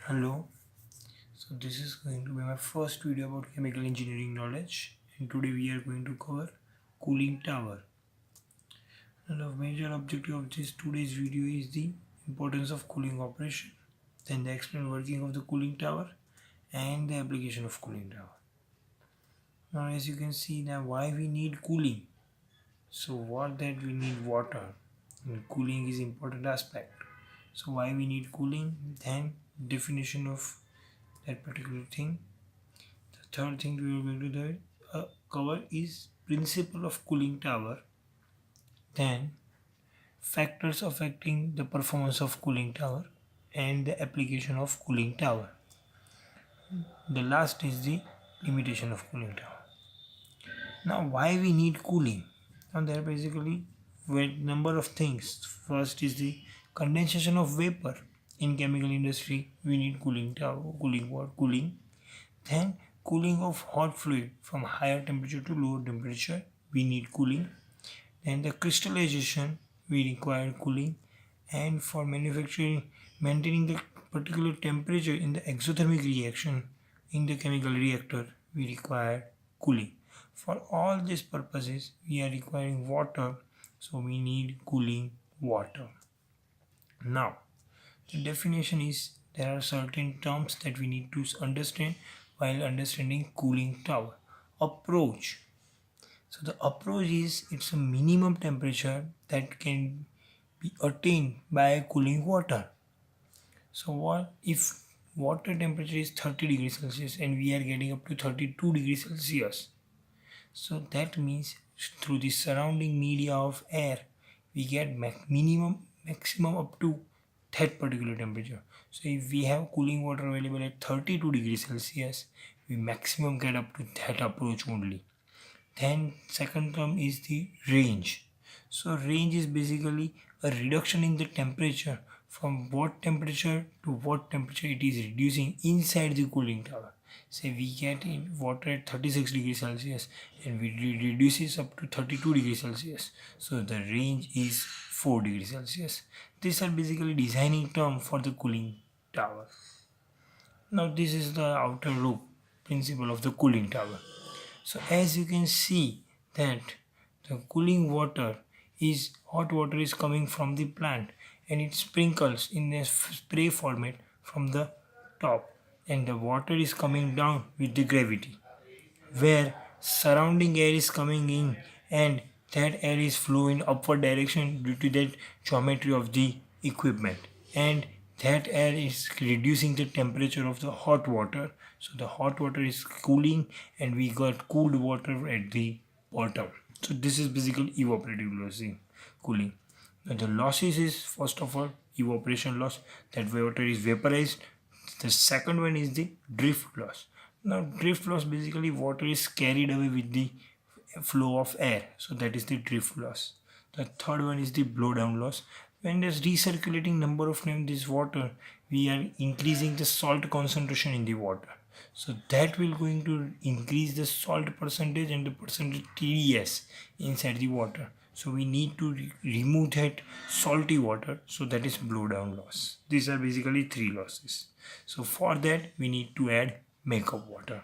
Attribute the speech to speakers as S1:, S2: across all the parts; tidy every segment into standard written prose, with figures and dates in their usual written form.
S1: Hello, so this is going to be my first video about chemical engineering knowledge, and today we are going to cover cooling tower. And the major objective of this today's video is the importance of cooling operation, then the explain working of the cooling tower and the application of cooling tower. Now as you can see now why we need cooling. So what that we need water and cooling is important aspect. So why we need cooling, then definition of that particular thing. The third thing we are going to cover is principle of cooling tower, then factors affecting the performance of cooling tower and the application of cooling tower. The last is the limitation of cooling tower. Now why we need cooling? Now there are basically number of things. First is the condensation of vapor. In chemical industry we need cooling tower, cooling. Then cooling of hot fluid from higher temperature to lower temperature, we need cooling. Then the crystallization, we require cooling. And for manufacturing, maintaining the particular temperature in the exothermic reaction in the chemical reactor, we require cooling. For all these purposes, we are requiring water, so we need cooling water. Now, the definition is there are certain terms that we need to understand while understanding cooling tower. Approach. So the approach is it's a minimum temperature that can be attained by cooling water. So what if water temperature is 30 degrees Celsius and we are getting up to 32 degrees Celsius? So that means through the surrounding media of air we get maximum up to that particular temperature. So if we have cooling water available at 32 degrees Celsius, we maximum get up to that approach only. Then second term is the range. So range is basically a reduction in the temperature from what temperature to what temperature it is reducing inside the cooling tower. Say we get in water at 36 degrees Celsius and we reduce it up to 32 degrees Celsius. So the range is 4 degrees Celsius. These are basically designing term for the cooling tower. Now this is the outer loop principle of the cooling tower. So as you can see that the cooling water is hot water is coming from the plant and it sprinkles in a spray format from the top, and the water is coming down with the gravity where surrounding air is coming in and that air is flowing upward direction due to that geometry of the equipment, and that air is reducing the temperature of the hot water. So the hot water is cooling and we got cooled water at the bottom. So this is basically evaporative losing cooling. Now the losses is first of all evaporation loss, that water is vaporized. The second one is the drift loss. Now drift loss basically water is carried away with the flow of air, so that is the drift loss. The third one is the blowdown loss. When there's recirculating number of times this water, we are increasing the salt concentration in the water, so that will going to increase the salt percentage and the percentage TDS inside the water. So we need to remove that salty water, so that is blowdown loss. These are basically three losses. So for that we need to add makeup water.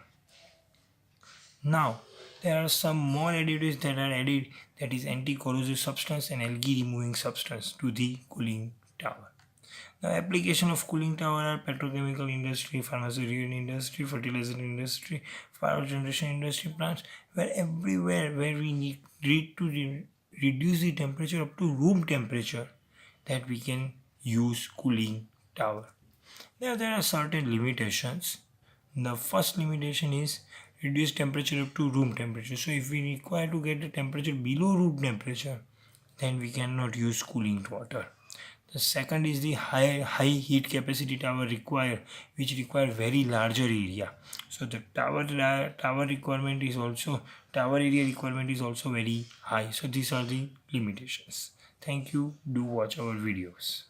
S1: Now there are some more additives that are added, that is anti-corrosive substance and algae removing substance to the cooling tower. The application of cooling tower are petrochemical industry, pharmaceutical industry, fertilizer industry, power generation industry plants, where everywhere where we need to reduce the temperature up to room temperature, that we can use cooling tower. Now there are certain limitations. The first limitation is reduce temperature up to room temperature. So if we require to get the temperature below room temperature, then we cannot use cooling water. The second is the high heat capacity tower require, which require very larger area. So the tower requirement is also, tower area requirement is also very high. So these are the limitations. Thank you. Do watch our videos.